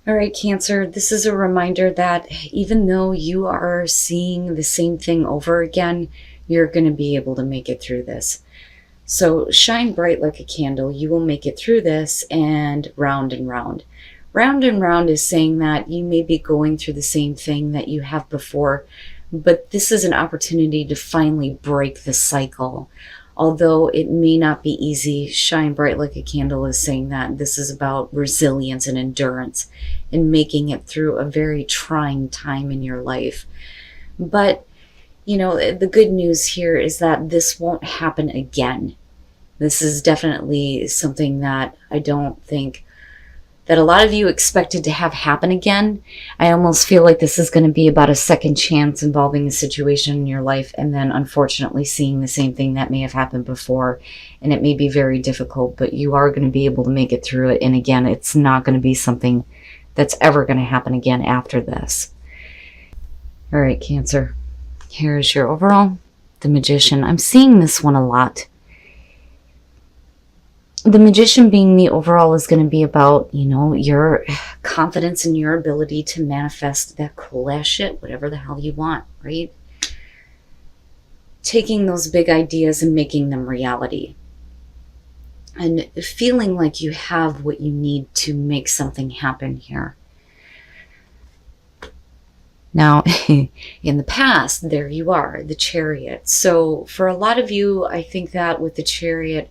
All right, Cancer, this is a reminder that even though you are seeing the same thing over again, you're going to be able to make it through this. So shine bright like a candle. You will make it through this, and round and round. Round and round is saying that you may be going through the same thing that you have before, but this is an opportunity to finally break the cycle. Although it may not be easy, shine bright like a candle is saying that this is about resilience and endurance and making it through a very trying time in your life. But, the good news here is that this won't happen again. This is definitely something that I don't think that a lot of you expected to have happen again. I almost feel like this is going to be about a second chance involving a situation in your life, and then unfortunately seeing the same thing that may have happened before. And it may be very difficult, but you are going to be able to make it through it. And again, it's not going to be something that's ever going to happen again after this. All right, Cancer. Here's your overall. The Magician. I'm seeing this one a lot. The Magician being the overall is going to be about, your confidence in your ability to manifest that cool ass shit, whatever the hell you want, right? Taking those big ideas and making them reality. And feeling like you have what you need to make something happen here. Now, in the past, there you are, the Chariot. So for a lot of you, I think that with the Chariot,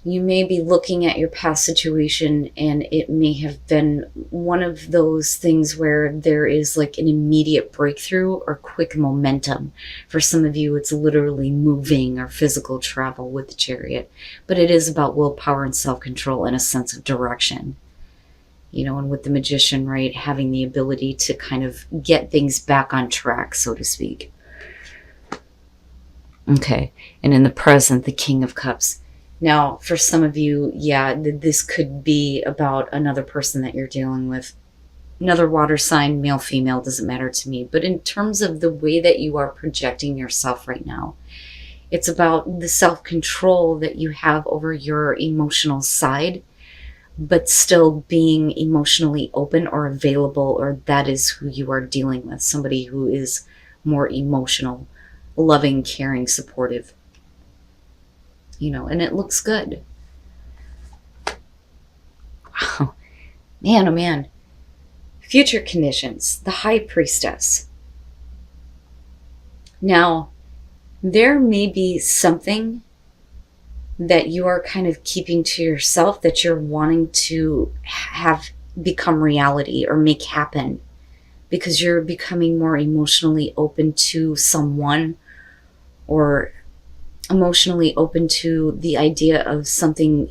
you may be looking at your past situation, and it may have been one of those things where there is like an immediate breakthrough or quick momentum. For some of you, it's literally moving or physical travel with the Chariot. But it is about willpower and self-control and a sense of direction. And with the Magician, right, having the ability to kind of get things back on track, so to speak. Okay, and in the present, the King of Cups. Now, for some of you, this could be about another person that you're dealing with. Another water sign, male, female, doesn't matter to me. But in terms of the way that you are projecting yourself right now, it's about the self-control that you have over your emotional side, but still being emotionally open or available, or that is who you are dealing with. Somebody who is more emotional, loving, caring, supportive. And it looks good. Wow. Man, oh man. Future conditions. The High Priestess. Now, there may be something that you are kind of keeping to yourself that you're wanting to have become reality or make happen because you're becoming more emotionally open to someone, or emotionally open to the idea of something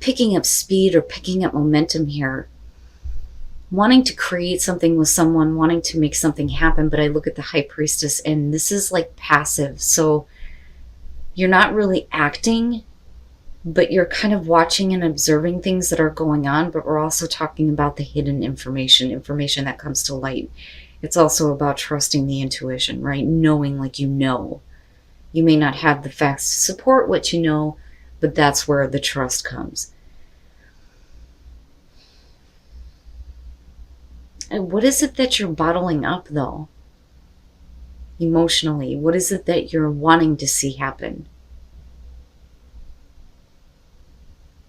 picking up speed or picking up momentum here. Wanting to create something with someone, wanting to make something happen. But I look at the High Priestess, and this is like passive. So you're not really acting, but you're kind of watching and observing things that are going on. But we're also talking about the hidden information that comes to light. It's also about trusting the intuition, right? Knowing like you know. You may not have the facts to support what you know, but that's where the trust comes. And what is it that you're bottling up, though? Emotionally, what is it that you're wanting to see happen?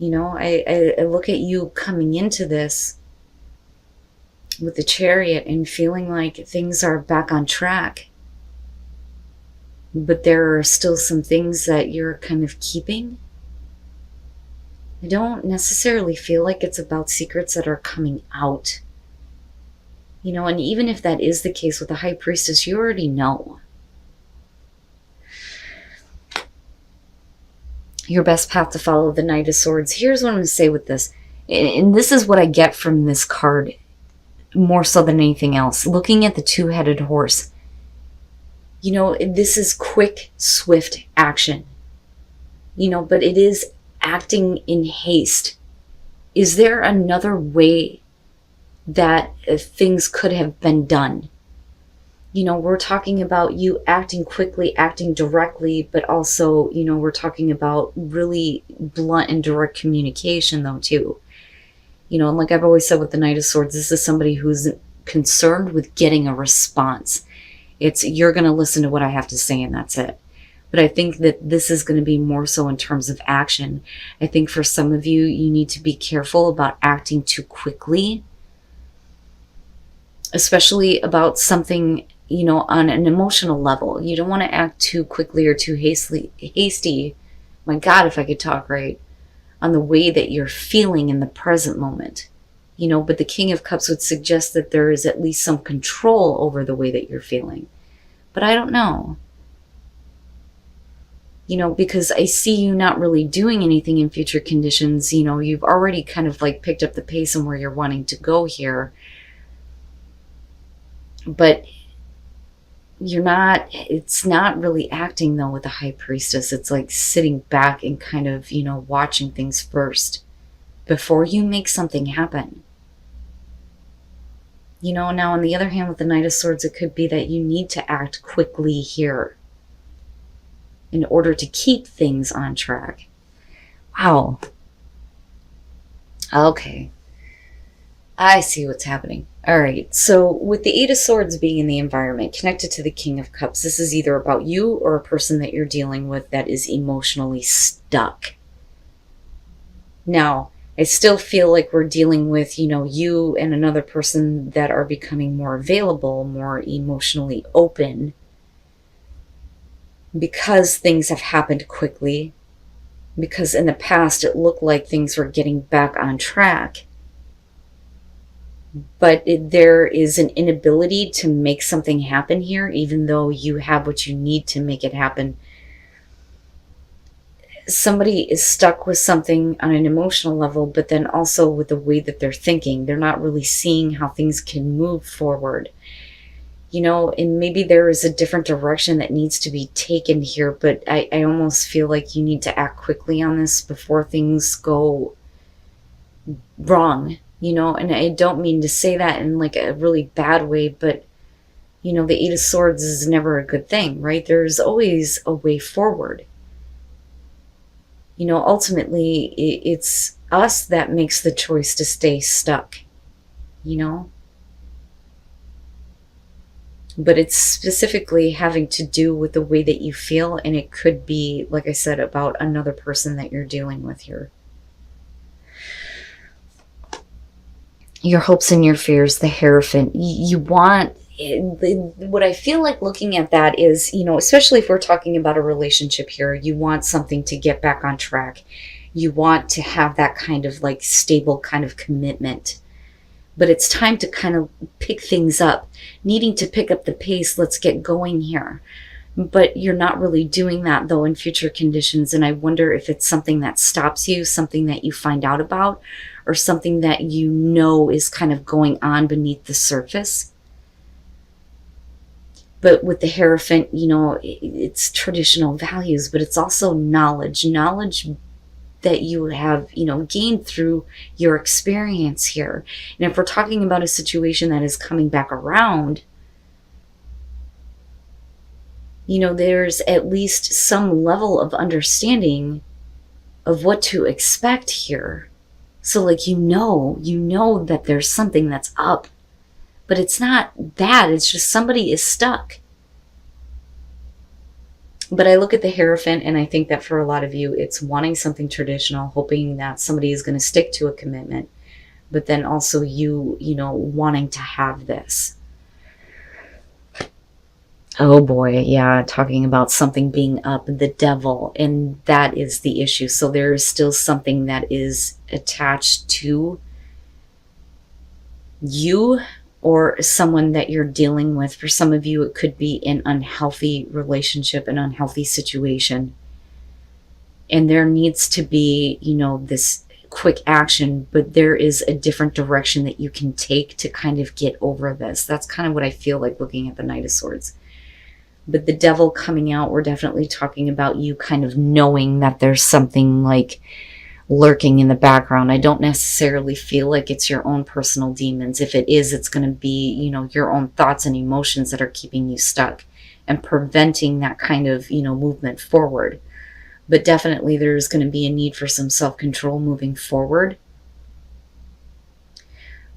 I look at you coming into this with the Chariot and feeling like things are back on track. But there are still some things that you're kind of keeping. I don't necessarily feel like it's about secrets that are coming out. And even if that is the case with the High Priestess, you already know. Your best path to follow, the Knight of Swords. Here's what I'm going to say with this. And this is what I get from this card more so than anything else. Looking at the two-headed horse. This is quick, swift action. But it is acting in haste. Is there another way that things could have been done? We're talking about you acting quickly, acting directly, but also, we're talking about really blunt and direct communication, though, too. And like I've always said with the Knight of Swords, this is somebody who's concerned with getting a response. It's, you're going to listen to what I have to say, and that's it. But I think that this is going to be more so in terms of action. I think for some of you, you need to be careful about acting too quickly, especially about something, on an emotional level. You don't want to act too quickly or too hasty. My God, if I could talk right, on the way that you're feeling in the present moment. But the King of Cups would suggest that there is at least some control over the way that you're feeling. But I don't know. Because I see you not really doing anything in future conditions. You've already kind of like picked up the pace and where you're wanting to go here. But it's not really acting though with the High Priestess. It's like sitting back and kind of, watching things first before you make something happen. Now on the other hand, with the Knight of Swords, it could be that you need to act quickly here in order to keep things on track. Wow. Okay. I see what's happening. All right. So with the Eight of Swords being in the environment connected to the King of Cups, this is either about you or a person that you're dealing with that is emotionally stuck. Now, I still feel like we're dealing with, you and another person that are becoming more available, more emotionally open, because things have happened quickly, because in the past it looked like things were getting back on track. But there is an inability to make something happen here, even though you have what you need to make it happen. Somebody is stuck with something on an emotional level, but then also with the way that they're thinking. They're not really seeing how things can move forward. And maybe there is a different direction that needs to be taken here, but I almost feel like you need to act quickly on this before things go wrong, and I don't mean to say that in like a really bad way, but, the Eight of Swords is never a good thing, right? There's always a way forward. Ultimately, it's us that makes the choice to stay stuck, But it's specifically having to do with the way that you feel, and it could be, like I said, about another person that you're dealing with here. Your hopes and your fears, the Hierophant. You want, what I feel like looking at that is, especially if we're talking about a relationship here, you want something to get back on track. You want to have that kind of like stable kind of commitment. But it's time to kind of pick things up, needing to pick up the pace. Let's get going here. But you're not really doing that though in future conditions. And I wonder if it's something that stops you, something that you find out about, or something that is kind of going on beneath the surface. But with the Hierophant, it's traditional values, but it's also knowledge that you have, gained through your experience here. And if we're talking about a situation that is coming back around, there's at least some level of understanding of what to expect here. So like, that there's something that's up, but it's not that, it's just somebody is stuck. But I look at the Hierophant and I think that for a lot of you, it's wanting something traditional, hoping that somebody is going to stick to a commitment, but then also you wanting to have this. Oh boy, yeah, talking about something being up, the Devil, and that is the issue. So there is still something that is attached to you or someone that you're dealing with. For some of you, it could be an unhealthy relationship, an unhealthy situation. And there needs to be, this quick action, but there is a different direction that you can take to kind of get over this. That's kind of what I feel like looking at the Knight of Swords. But the Devil coming out, we're definitely talking about you kind of knowing that there's something like lurking in the background. I don't necessarily feel like it's your own personal demons. If it is, it's going to be, your own thoughts and emotions that are keeping you stuck and preventing that kind of, movement forward. But definitely there's going to be a need for some self-control moving forward.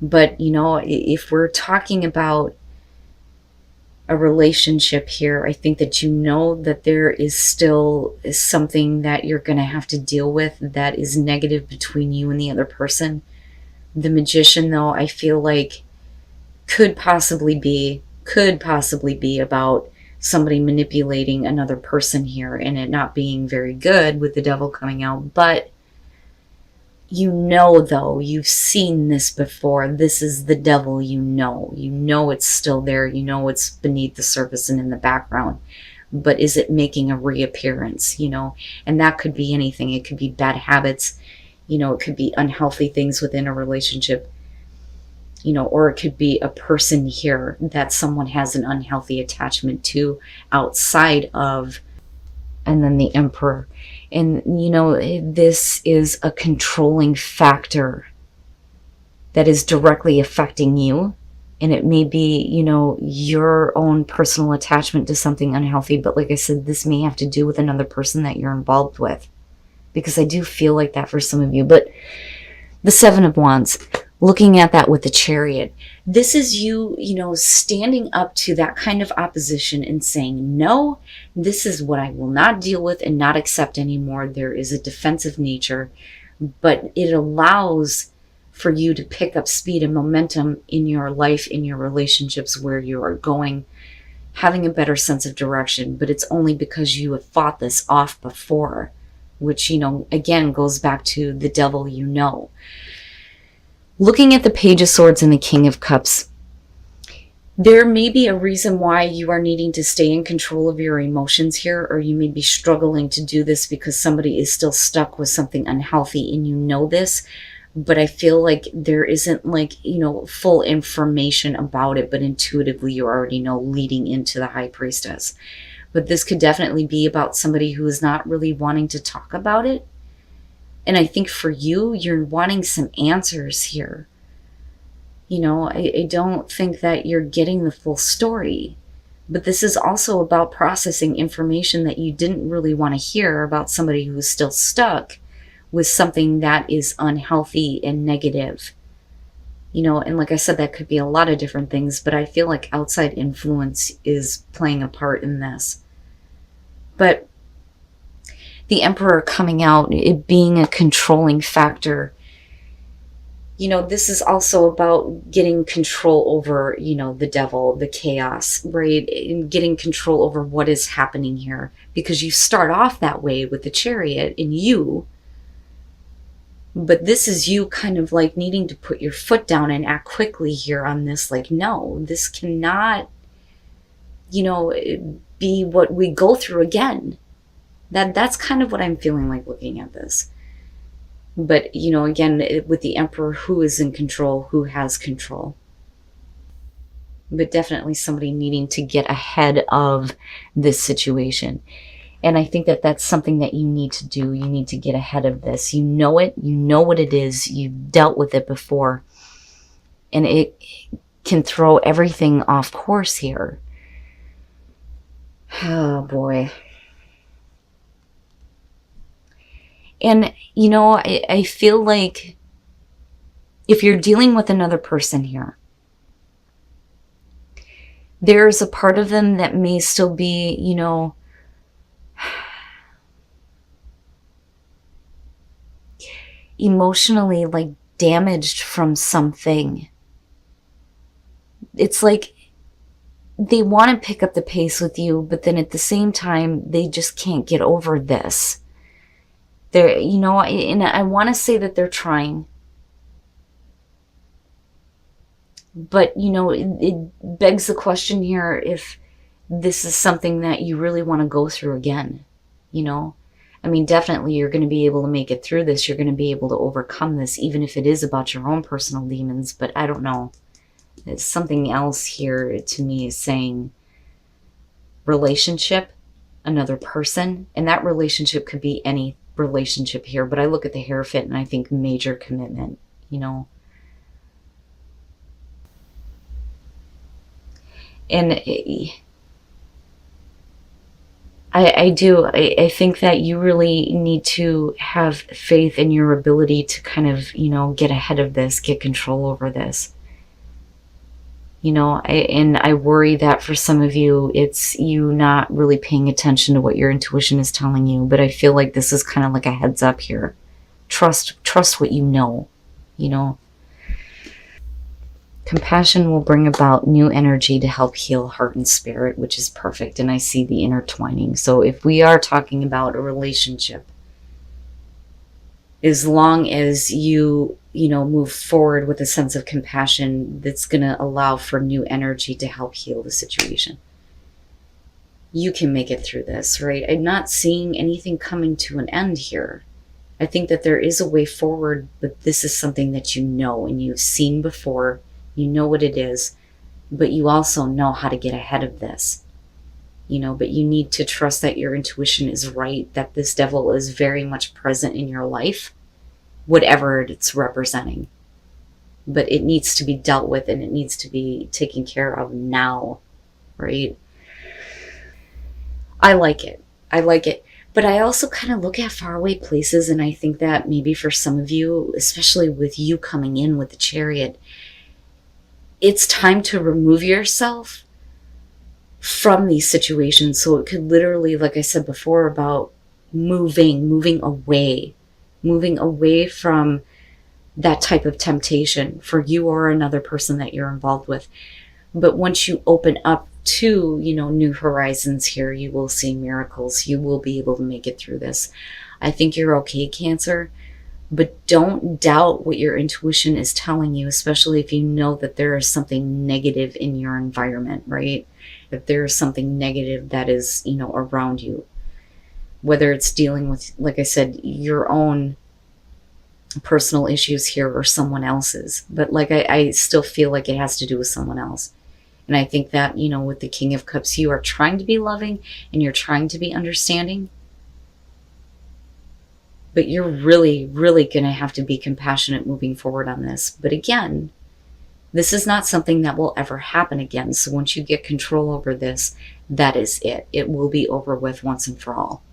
But, if we're talking about a relationship here, I think that that there is still something that you're going to have to deal with that is negative between you and the other person. The Magician, though, I feel like could possibly be about somebody manipulating another person here, and it not being very good with the Devil coming out. But though, you've seen this before. This is the Devil, it's still there. It's beneath the surface and in the background. But is it making a reappearance, And that could be anything. It could be bad habits, it could be unhealthy things within a relationship, or it could be a person here that someone has an unhealthy attachment to outside of. And then the Emperor. And, this is a controlling factor that is directly affecting you. And it may be, your own personal attachment to something unhealthy. But like I said, this may have to do with another person that you're involved with. Because I do feel like that for some of you. But the Seven of Wands, looking at that with the Chariot, this is you, standing up to that kind of opposition and saying, no, this is what I will not deal with and not accept anymore. There is a defensive nature, but it allows for you to pick up speed and momentum in your life, in your relationships, where you are going, having a better sense of direction. But it's only because you have fought this off before, which, again, goes back to the Devil, Looking at the Page of Swords and the King of Cups, there may be a reason why you are needing to stay in control of your emotions here, or you may be struggling to do this because somebody is still stuck with something unhealthy and this, but I feel like there isn't full information about it, but intuitively you already know leading into the High Priestess. But this could definitely be about somebody who is not really wanting to talk about it. And I think for you, you're wanting some answers here. I don't think that you're getting the full story. But this is also about processing information that you didn't really want to hear about somebody who's still stuck with something that is unhealthy and negative. And like I said, that could be a lot of different things, but I feel like outside influence is playing a part in this. But the Emperor coming out, it being a controlling factor. This is also about getting control over, the Devil, the chaos, right? And getting control over what is happening here. Because you start off that way with the Chariot in you. But this is you kind of needing to put your foot down and act quickly here on this. No, this cannot, be what we go through again. That's kind of what I'm feeling like looking at this. But, again, with the Emperor, who is in control, who has control. But definitely somebody needing to get ahead of this situation. And I think that that's something that you need to do. You need to get ahead of this. You know it. You know what it is. You've dealt with it before. And it can throw everything off course here. Oh, boy. And, I feel like if you're dealing with another person here, there's a part of them that may still be, emotionally damaged from something. It's like they want to pick up the pace with you, but then at the same time, they just can't get over this. They're, and I want to say that they're trying. But, it begs the question here if this is something that you really want to go through again, I mean, definitely you're going to be able to make it through this. You're going to be able to overcome this, even if it is about your own personal demons. But I don't know. It's something else here to me is saying relationship, another person. And that relationship could be relationship here, but I look at the Hierophant and I think major commitment, you know. And I do. I think that you really need to have faith in your ability to kind of, you know, get ahead of this, get control over this. You know, and I worry that for some of you, it's you not really paying attention to what your intuition is telling you. But I feel like this is kind of like a heads up here. Trust what you know. Compassion will bring about new energy to help heal heart and spirit, which is perfect. And I see the intertwining. So if we are talking about a relationship, as long as you know, move forward with a sense of compassion, that's going to allow for new energy to help heal the situation. You can make it through this, right? I'm not seeing anything coming to an end here. I think that there is a way forward, but this is something that you know and you've seen before. You know what it is, but you also know how to get ahead of this. You know, but you need to trust that your intuition is right, that this devil is very much present in your life, whatever it's representing. But it needs to be dealt with and it needs to be taken care of now, right? I like it. I like it. But I also kind of look at faraway places, and I think that maybe for some of you, especially with you coming in with the Chariot, it's time to remove yourself from these situations. So it could literally, like I said before, about moving away from that type of temptation for you or another person that you're involved with. But once you open up to, you know, new horizons here, you will see miracles. You will be able to make it through this. I think you're okay, Cancer. But don't doubt what your intuition is telling you, especially if you know that there is something negative in your environment, right? If there is something negative that is, you know, around you. Whether it's dealing with, like I said, your own personal issues here or someone else's. But like I still feel like it has to do with someone else. And I think that, you know, with the King of Cups, you are trying to be loving and you're trying to be understanding. But you're really, really going to have to be compassionate moving forward on this. But again, this is not something that will ever happen again. So once you get control over this, that is it. It will be over with once and for all.